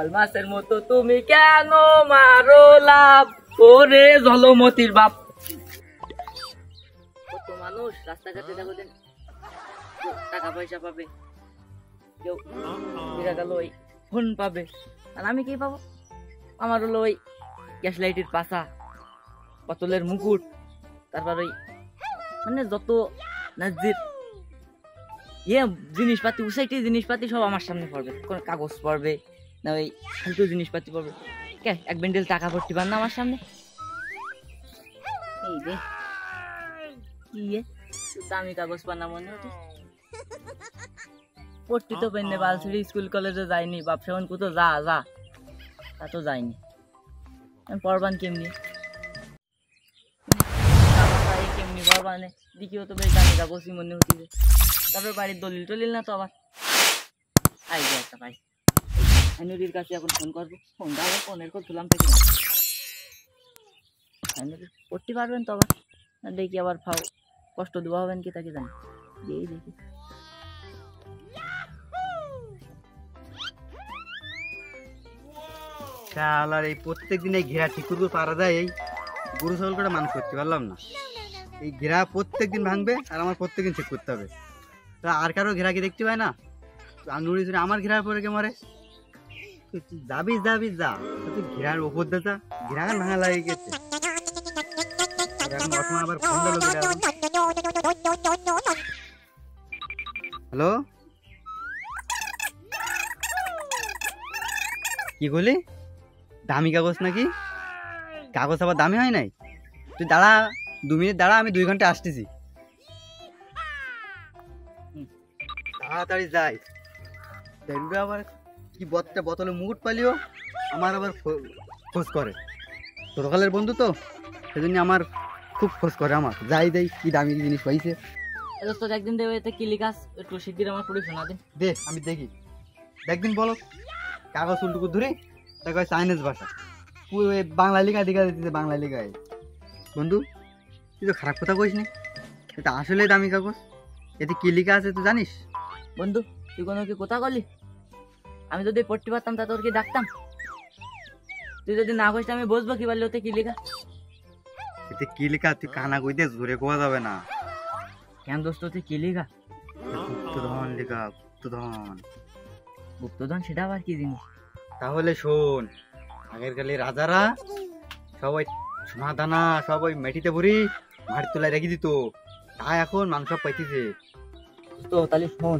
লাল মাছের মতো তুমি কেন মারো লাভ, ওরে জলমতির বাপ। কত মানুষ রাস্তাঘাটে দেখো দিন, টাকা পয়সা পাবে, কেউ দেখা গেল ওই ফোন পাবে, আর আমি কি পাবো? আমার হলো ওই গ্যাস লাইটের পাশা, বোতলের মুকুট, তারপর ওই মানে যত নাজির ইয়ে জিনিসপাতি, উসাইটি জিনিসপাতি সব আমার সামনে পড়বে। কোন কাগজ পড়বে না ওই ফালতু জিনিসপাতি পড়বে, কে এক বেন্ডেল টাকা ভর্তি পান না আমার সামনে। এই রে কি দামি কাগজ পান না মনে হচ্ছে। পড়তে তো পেনে বালছড়ি স্কুল কলেজে যায়নি, বাপসা কোথাও যা যা তা তো যায়নি, আমি পড়বান কেমনি কেমনি পড়বানে দেখিও তো বেশ দামি কাগজই মনে হচ্ছে। তারপর বাড়ির দলিল টলিল না তো আবার আই যায় একটা ভাই আইনুরির কাছে এখন ফোন করবো, ফোনটা আবার ফোনের কল তুলাম থেকে পড়তে পারবেন তো আবার দেখি আবার ফাও কষ্ট দেওয়া হবেন কি তাকে জানি, দিয়েই দেখি। শালার এই প্রত্যেক দিন এই ঘেরা ঠিক করতে পারা যায়, এই গরু ছাগল করে মানুষ করতে পারলাম না। এই ঘেরা প্রত্যেক দিন ভাঙবে আর আমার প্রত্যেক দিন ঠিক করতে হবে। তা আর কারো ঘেরা কি দেখতে পায় না? আঙুরি ধরে আমার ঘেরার পরে কে মরে? যাবি যাবি যা, তুই ঘেরার ওপর দা ঘেরা ভাঙা লাগে গেছে। হ্যালো, কি বলি? দামি কাগজ নাকি? কাগজ আবার দামি হয় নাই? তুই দাঁড়া, 2 মিনিট দাঁড়া, আমি 2 ঘন্টা আসতেছি। তাড়াতাড়ি যাই। আবার কি বোতলে মুকুট পালিও, আমার আবার খোঁজ করে। ছোটকালের বন্ধু তো, সেজন্য আমার খুব খোঁজ করে। আমার যাই দেই কি দামি জিনিস পাইছে। একদিন দেবে এতে কি লিখাস একটু শিগগির আমার পড়ে শোনা দিন। দে আমি দেখি। একদিন বলো কাগজ উল্টুকু ধরে তাকে চাইনিজ ভাষা বাংলা লেখা দেখা দিতেছে, বাংলা লেখায়। বন্ধু তুই তো খারাপ কথা কইস না, এটা আসলে দামি কাগজ। এতে কি লেখা আছে তুই জানিস? বন্ধু তুই কোনো কি কথা বললি? আমি যদি পড়তে পারতাম তা তোর কি ডাকতাম? তুই যদি না কইস আমি বুঝবো কি বললি ওতে কি লেখা? এতে কি লেখা তুই কানা কইতে জোরে কোয়া যাবে না। কেন দোস্ত তুই কি লেখা? গুপ্তধন লেখা, গুপ্তধন। গুপ্তধন সেটা আবার কি জিনিস? তাহলে শোন, আগের কালে রাজারা সবাই সোনা দানা সবাই মেটিতে ভরি মাটির তলায় রেখে দিত, তাই এখন মানুষ সব পাইতেছে। তো তাহলে শোন,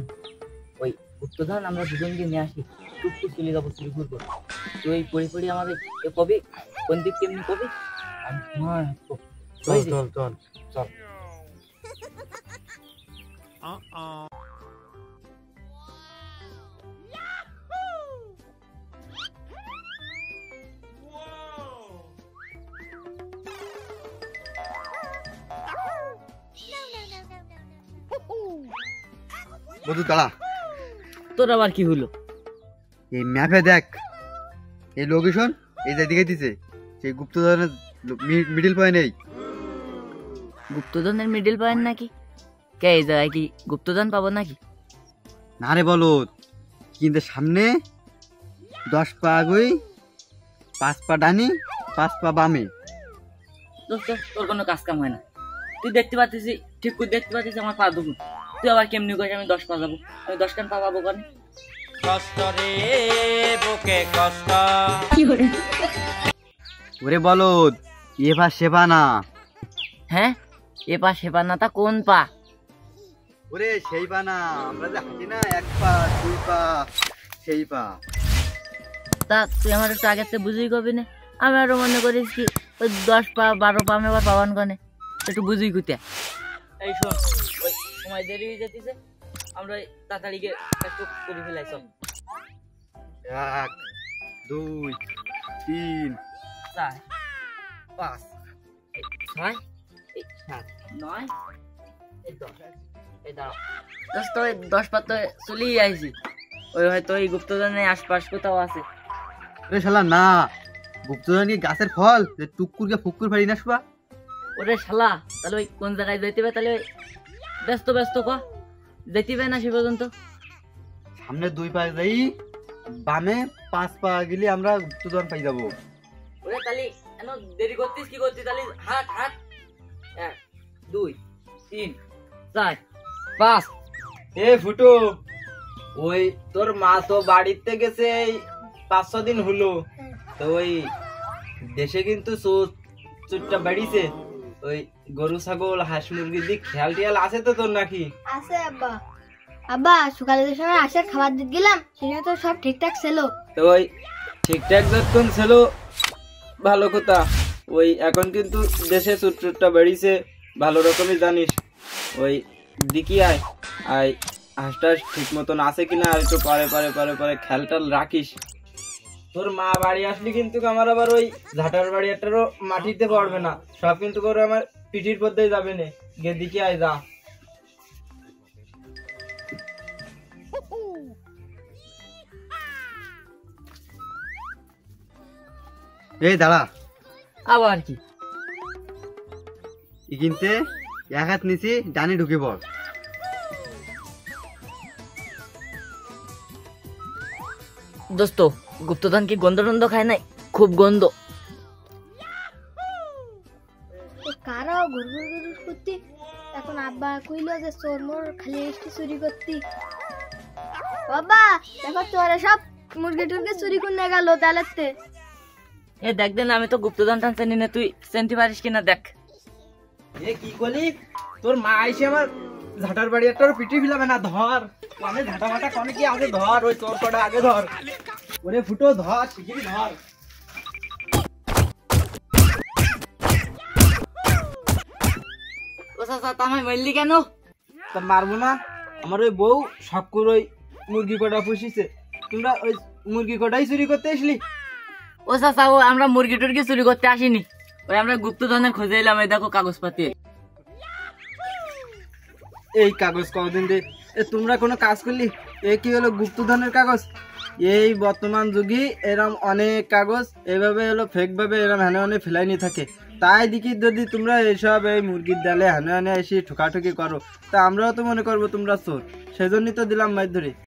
ওই গুপ্তধন আমরা দুজনকে নিয়ে আসি, টুকটুক চলে যাবো চুরি করবো। তুই পড়ি পড়ি আমাদের কবি কোন দিক কেমনি কবি চল চল চল চল। বন্ধু দাঁড়া। তোর আবার কি হলো? এই ম্যাপে দেখ, এই লোকেশন এই যে দিকে দিছে, সেই গুপ্তধনের মিডিল পয়েন্ট। এই গুপ্তধনের মিডিল পয়েন্ট নাকি? কে এই জায়গায় কি গুপ্তধন পাবো নাকি? না রে বলো, কিন্তু সামনে 10 পা আগুই, 5 পা ডানি, 5 পা বামে। দোস্ত তোর কোনো কাজ কাম হয় না। তুই দেখতে পাচ্ছিস, ঠিক করে দেখতে পাচ্ছিস আমার পা দুটো, তুই আবার কেমনি কইস আমি 10 পা যাবো? আমি 10 কান পা পাবো কেন? কষ্ট রে বুকে কষ্ট। ওরে বলো, এ পা সে পা না। হ্যাঁ এ পা সে পা না, তা কোন পা? ওরে সেই পা না, আমরা যে হাঁটি না 1 পা 2 পা, সেই পা। তা তুই আমার একটু আগের থেকে বুঝিয়ে কবি না? আমি আরো মনে করিস কি ওই 10 পা 12 পা আমি আবার পাবান কনে, একটু বুঝিয়ে কুতে। এই শোন, ওই সময় দেরি হয়ে যেতেছে, আমরা তাড়াতাড়ি গিয়ে একটু করে ফেলাই। চল 1 2 3 4 5 6 7 9 10। এই দাঁড়া দোস্ত, ওই 10 পা তো চলেই আইছি, ওই হয়তো ওই গুপ্তধনের আশপাশ কোথাও আছে। ওরে শালা না, গুপ্তধন কি গাছের ফল যে টুকুরকে ফুকুর ফাড়ি না শুবা? ওরে শালা তাহলে ওই কোন জায়গায় যাইতে হবে? তাহলে ওই ব্যস্ত ব্যস্ত ক যাইতে হবে না সে পর্যন্ত। সামনে 2 পা যাই, বামে 5 পা গেলে আমরা গুপ্তধন পাই যাবো। ওরে তালি এনো দেরি করতিস কি করতিস তালি হাট হাট 1 2 3 4 5 এ ফুটু, ওই তোর মা তো বাড়িতে গেছে এই 5-6 দিন হলো। তো ওই দেশে কিন্তু চুটটা বাড়িছে। ওই গরু ছাগল হাঁস মুরগির দিক খেয়াল টিয়াল আছে তো তোর নাকি? আছে আব্বা। আব্বা সকালে যে সময় আসার খাবার দিতে গেলাম সেখানে তো সব ঠিকঠাক ছিল। তো ওই ঠিকঠাক যখন ছিল ভালো কথা। ওই এখন কিন্তু দেশে চুটটা বাড়িছে, ভালো রকমই জানিস। ওই দিকি আয় আয় হাঁসটা ঠিক মতন আছে কিনা আর একটু পরে পরে পরে পরে খেয়াল টাল রাখিস। তোর মা বাড়ি আসলে কিন্তু আমার আবার ওই ঝাঁটার বাড়ি একটারও মাটিতে পড়বে না, সব কিন্তু করে আমার পিঠির পথে যাবে না। গিয়ে দিকে আয় যা। এই দাঁড়া, আবার কি ই কিনতে এক হাত নিচি ডানে ঢুকে পড়। দোস্ত গুপ্তধন কি গন্ধ টন্ধ খায় নাই? খুব গন্ধ। কারাও ঘুরঘুর ঘুরঘুর করতি। এখন আব্বা কইলো যে চোর মোর খালি এসে চুরি করতি। বাবা দেখো চোরে সব মুরগি টুরগি চুরি করে গেল তাহলে। এ দেখ দেন আমি তো গুপ্তধন টানতে নি না, তুই সেন্টি পারিস কিনা দেখ। এ কি করলি? তোর মা এসে আমার ঝাঁটার বাড়ি একটা পিটি ফিলাবে না। ধর মানে ঝাঁটা ফাটা কনে কি আগে ধর, ওই চোর কটা আগে ধর। ওরে ফুটো ধর, শিগগিরি ধর। ও চাচা তামাই মারলি কেন? তা মারবো না? আমার ওই বউ শখ করে ওই মুরগি কটা পুষিছে। তোমরা ওই মুরগি কটাই চুরি করতে আসলি? ও চাচা ও আমরা মুরগি টুরগি চুরি করতে আসিনি, ওই আমরা গুপ্তধনের খোঁজে এলাম। এই দেখো কাগজপাতি। এই কাগজ কদিন দে তোমরা কোনো কাজ করলি? এ কি হলো গুপ্তধনের কাগজ? এই বর্তমান যুগে এরম অনেক কাগজ এইভাবে হলো ফেক ভাবে এরম হানে হানে ফেলাইনি থাকে। তাই দেখি যদি তোমরা এইসব এই মুরগির ডালে হানে হানে এসে ঠোকাঠুকি করো, তা আমরাও তো মনে করবো তোমরা চোর। সেজন্যই তো দিলাম মাছ ধরে।